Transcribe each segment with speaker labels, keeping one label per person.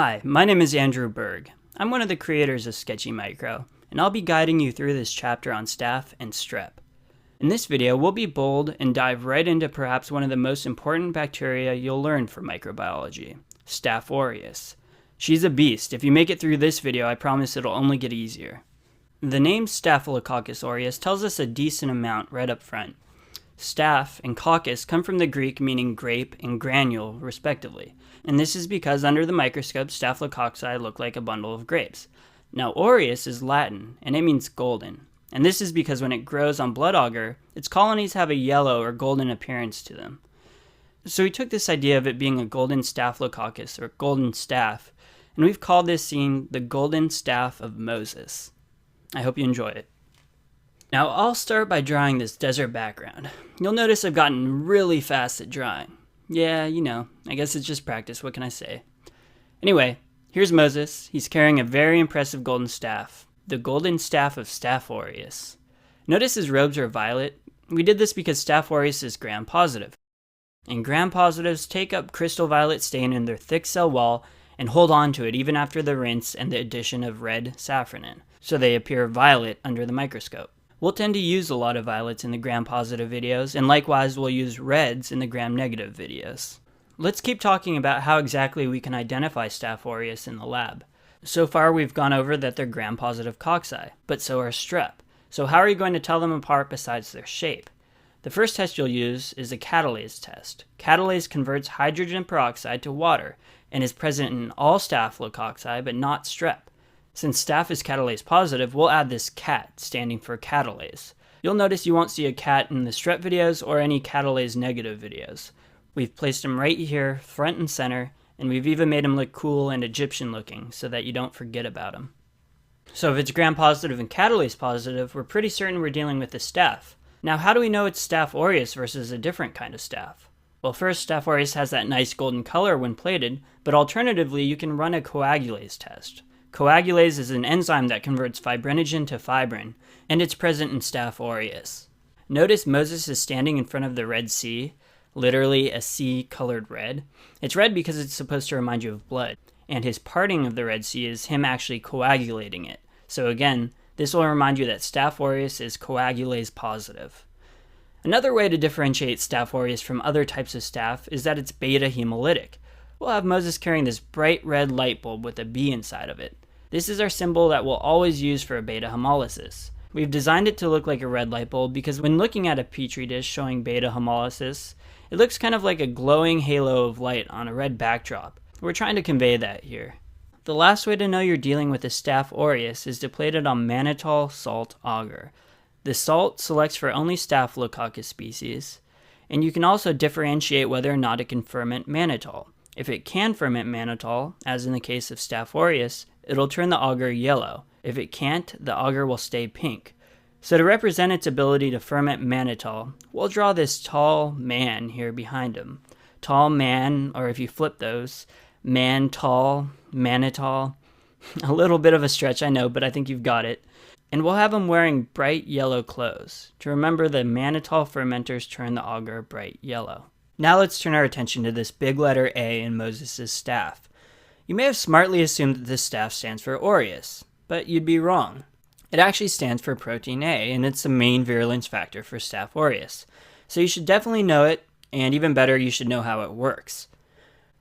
Speaker 1: Hi, my name is Andrew Berg. I'm one of the creators of Sketchy Micro, and I'll be guiding you through this chapter on staph and strep. In this video, we'll be bold and dive right into perhaps one of the most important bacteria you'll learn from microbiology, Staph aureus. She's a beast. If you make it through this video, I promise it'll only get easier. The name Staphylococcus aureus tells us a decent amount right up front. Staph and coccus come from the Greek meaning grape and granule, respectively. And this is because under the microscope, staphylococci look like a bundle of grapes. Now, aureus is Latin, and it means golden. And this is because when it grows on blood agar, its colonies have a yellow or golden appearance to them. So we took this idea of it being a golden staphylococcus, or golden staph, and we've called this scene the golden staph of Moses. I hope you enjoy it. Now, I'll start by drawing this desert background. You'll notice I've gotten really fast at drawing. Yeah, I guess it's just practice, what can I say? Anyway, here's Moses. He's carrying a very impressive golden staff, the golden staff of Staph aureus. Notice his robes are violet. We did this because Staph aureus is gram-positive. And gram-positives take up crystal violet stain in their thick cell wall and hold on to it even after the rinse and the addition of red safranin, so they appear violet under the microscope. We'll tend to use a lot of violets in the gram-positive videos, and likewise we'll use reds in the gram-negative videos. Let's keep talking about how exactly we can identify Staph aureus in the lab. So far we've gone over that they're gram-positive cocci, but so are strep. So how are you going to tell them apart besides their shape? The first test you'll use is a catalase test. Catalase converts hydrogen peroxide to water, and is present in all staphylococci, but not strep. Since staph is catalase positive, we'll add this cat, standing for catalase. You'll notice you won't see a cat in the strep videos or any catalase negative videos. We've placed them right here, front and center, and we've even made them look cool and Egyptian looking so that you don't forget about them. So if it's gram-positive and catalase positive, we're pretty certain we're dealing with the staph. Now, how do we know it's Staph aureus versus a different kind of staph? Well, first, Staph aureus has that nice golden color when plated, but alternatively, you can run a coagulase test. Coagulase is an enzyme that converts fibrinogen to fibrin, and it's present in Staph aureus. Notice Moses is standing in front of the Red Sea, literally a sea colored red. It's red because it's supposed to remind you of blood, and his parting of the Red Sea is him actually coagulating it. So again, this will remind you that Staph aureus is coagulase positive. Another way to differentiate Staph aureus from other types of staph is that it's beta hemolytic. We'll have Moses carrying this bright red light bulb with a B inside of it. This is our symbol that we'll always use for a beta hemolysis. We've designed it to look like a red light bulb because when looking at a petri dish showing beta hemolysis, it looks kind of like a glowing halo of light on a red backdrop. We're trying to convey that here. The last way to know you're dealing with a Staph aureus is to plate it on mannitol salt agar. The salt selects for only Staphylococcus species, and you can also differentiate whether or not it can ferment mannitol. If it can ferment mannitol, as in the case of Staph aureus, it'll turn the agar yellow. If it can't, the agar will stay pink. So to represent its ability to ferment mannitol, we'll draw this tall man here behind him. Tall man, or if you flip those, man tall, mannitol. A little bit of a stretch, I know, but I think you've got it. And we'll have him wearing bright yellow clothes. To remember, the mannitol fermenters turn the agar bright yellow. Now let's turn our attention to this big letter A in Moses' staff. You may have smartly assumed that this staff stands for aureus, but you'd be wrong. It actually stands for protein A, and it's the main virulence factor for Staph aureus. So you should definitely know it, and even better, you should know how it works.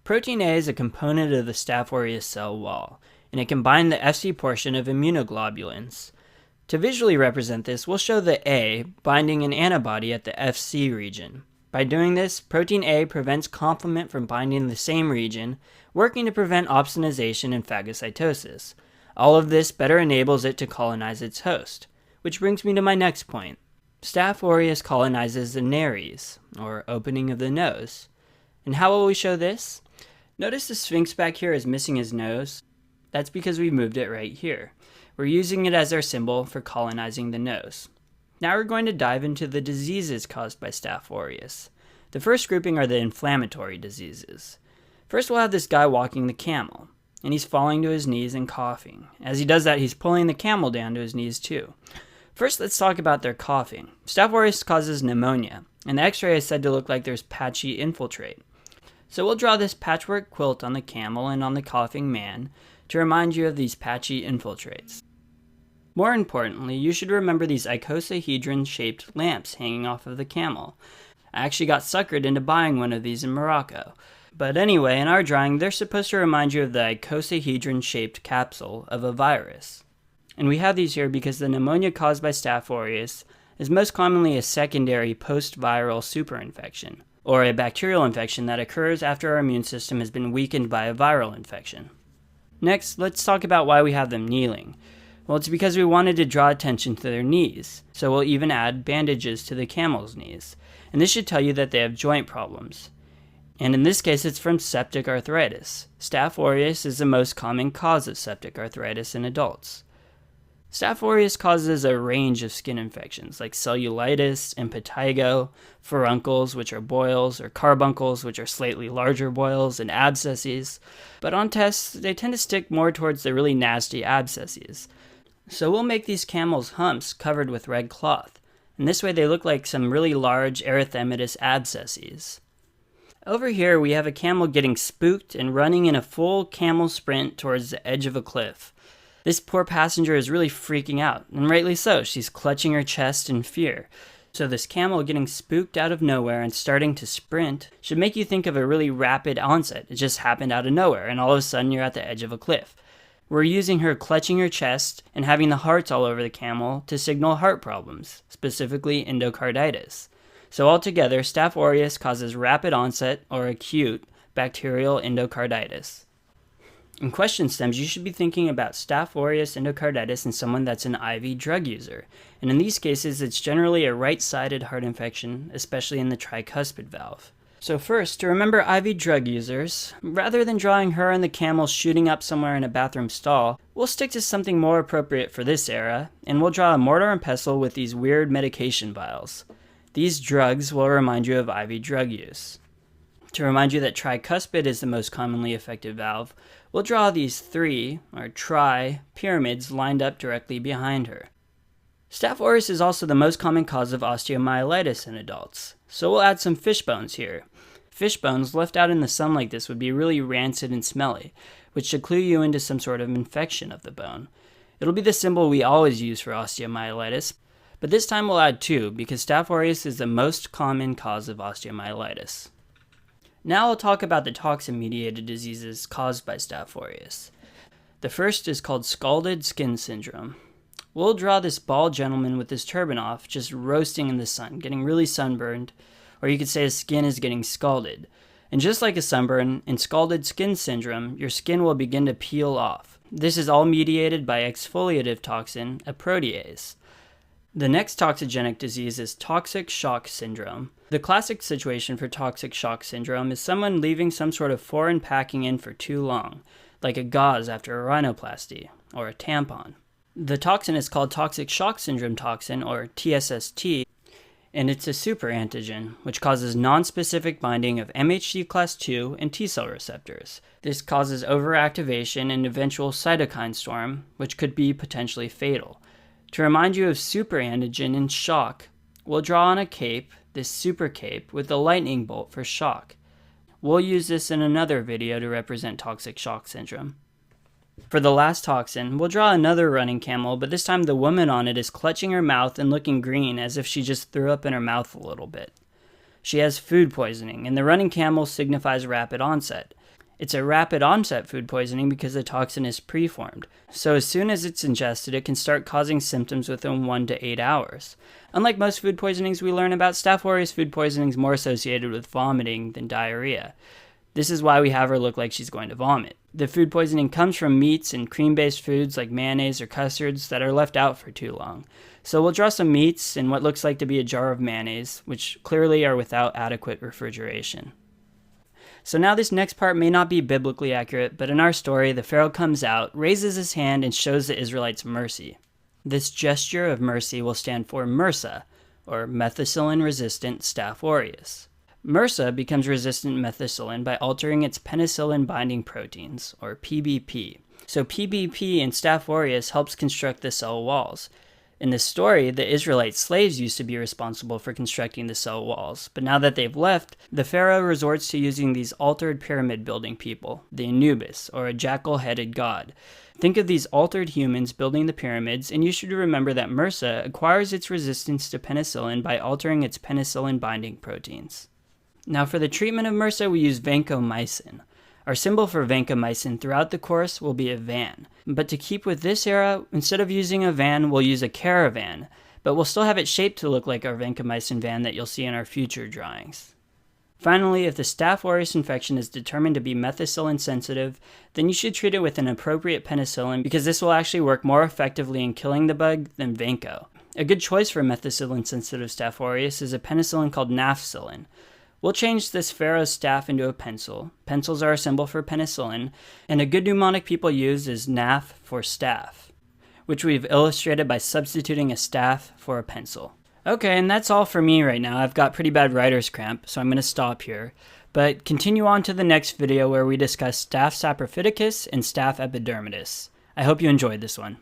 Speaker 1: Protein A is a component of the Staph aureus cell wall, and it can bind the Fc portion of immunoglobulins. To visually represent this, we'll show the A binding an antibody at the Fc region. By doing this, protein A prevents complement from binding the same region, working to prevent opsonization and phagocytosis. All of this better enables it to colonize its host. Which brings me to my next point. Staph aureus colonizes the nares, or opening of the nose. And how will we show this? Notice the sphinx back here is missing his nose. That's because we moved it right here. We're using it as our symbol for colonizing the nose. Now we're going to dive into the diseases caused by Staph aureus. The first grouping are the inflammatory diseases. First we'll have this guy walking the camel, and he's falling to his knees and coughing. As he does that, he's pulling the camel down to his knees too. First, let's talk about their coughing. Staph aureus causes pneumonia, and the x-ray is said to look like there's patchy infiltrate. So we'll draw this patchwork quilt on the camel and on the coughing man to remind you of these patchy infiltrates. More importantly, you should remember these icosahedron-shaped lamps hanging off of the camel. I actually got suckered into buying one of these in Morocco. But anyway, in our drawing, they're supposed to remind you of the icosahedron-shaped capsule of a virus. And we have these here because the pneumonia caused by Staph aureus is most commonly a secondary post-viral superinfection, or a bacterial infection that occurs after our immune system has been weakened by a viral infection. Next, let's talk about why we have them kneeling. Well, it's because we wanted to draw attention to their knees, so we'll even add bandages to the camel's knees. And this should tell you that they have joint problems. And in this case, it's from septic arthritis. Staph aureus is the most common cause of septic arthritis in adults. Staph aureus causes a range of skin infections like cellulitis, impetigo, furuncles, which are boils, or carbuncles, which are slightly larger boils, and abscesses. But on tests, they tend to stick more towards the really nasty abscesses. So we'll make these camels' humps covered with red cloth, and this way they look like some really large erythematous abscesses. Over here we have a camel getting spooked and running in a full camel sprint towards the edge of a cliff. This poor passenger is really freaking out, and rightly so. She's clutching her chest in fear. So this camel getting spooked out of nowhere and starting to sprint should make you think of a really rapid onset. It just happened out of nowhere, and all of a sudden you're at the edge of a cliff. We're using her clutching her chest and having the hearts all over the camel to signal heart problems, specifically endocarditis. So altogether, Staph aureus causes rapid onset or acute bacterial endocarditis. In question stems, you should be thinking about Staph aureus endocarditis in someone that's an IV drug user. And in these cases, it's generally a right-sided heart infection, especially in the tricuspid valve. So first, to remember IV drug users, rather than drawing her and the camel shooting up somewhere in a bathroom stall, we'll stick to something more appropriate for this era, and we'll draw a mortar and pestle with these weird medication vials. These drugs will remind you of IV drug use. To remind you that tricuspid is the most commonly affected valve, we'll draw these three, or tri-pyramids lined up directly behind her. Staph aureus is also the most common cause of osteomyelitis in adults, so we'll add some fish bones here. Fish bones left out in the sun like this would be really rancid and smelly, which should clue you into some sort of infection of the bone. It'll be the symbol we always use for osteomyelitis, but this time we'll add two, because Staph aureus is the most common cause of osteomyelitis. Now I'll talk about the toxin-mediated diseases caused by Staph aureus. The first is called scalded skin syndrome. We'll draw this bald gentleman with his turban off, just roasting in the sun, getting really sunburned, or you could say his skin is getting scalded. And just like a sunburn, in scalded skin syndrome, your skin will begin to peel off. This is all mediated by exfoliative toxin, a protease. The next toxigenic disease is toxic shock syndrome. The classic situation for toxic shock syndrome is someone leaving some sort of foreign packing in for too long, like a gauze after a rhinoplasty, or a tampon. The toxin is called toxic shock syndrome toxin, or TSST, and it's a superantigen, which causes nonspecific binding of MHC class II and T-cell receptors. This causes overactivation and eventual cytokine storm, which could be potentially fatal. To remind you of superantigen and shock, we'll draw on a cape, this super cape, with a lightning bolt for shock. We'll use this in another video to represent toxic shock syndrome. For the last toxin, we'll draw another running camel, but this time the woman on it is clutching her mouth and looking green as if she just threw up in her mouth a little bit. She has food poisoning, and the running camel signifies rapid onset. It's a rapid onset food poisoning because the toxin is preformed, so as soon as it's ingested, it can start causing symptoms within 1 to 8 hours. Unlike most food poisonings we learn about, Staph aureus food poisoning is more associated with vomiting than diarrhea. This is why we have her look like she's going to vomit. The food poisoning comes from meats and cream-based foods like mayonnaise or custards that are left out for too long. So we'll draw some meats in what looks like to be a jar of mayonnaise, which clearly are without adequate refrigeration. So now this next part may not be biblically accurate, but in our story, the Pharaoh comes out, raises his hand, and shows the Israelites mercy. This gesture of mercy will stand for MRSA, or methicillin-resistant Staph aureus. MRSA becomes resistant methicillin by altering its penicillin-binding proteins, or PBP. So PBP in Staph aureus helps construct the cell walls. In this story, the Israelite slaves used to be responsible for constructing the cell walls, but now that they've left, the pharaoh resorts to using these altered pyramid-building people, the Anubis, or a jackal-headed god. Think of these altered humans building the pyramids, and you should remember that MRSA acquires its resistance to penicillin by altering its penicillin-binding proteins. Now for the treatment of MRSA, we use vancomycin. Our symbol for vancomycin throughout the course will be a van. But to keep with this era, instead of using a van, we'll use a caravan. But we'll still have it shaped to look like our vancomycin van that you'll see in our future drawings. Finally, if the Staph aureus infection is determined to be methicillin sensitive, then you should treat it with an appropriate penicillin because this will actually work more effectively in killing the bug than vanco. A good choice for methicillin sensitive Staph aureus is a penicillin called nafcillin. We'll change this pharaoh's staph into a pencil. Pencils are a symbol for penicillin, and a good mnemonic people use is NAF for staff, which we've illustrated by substituting a staff for a pencil. Okay, and that's all for me right now. I've got pretty bad writer's cramp, so I'm going to stop here. But continue on to the next video where we discuss Staph saprophyticus and Staph epidermidis. I hope you enjoyed this one.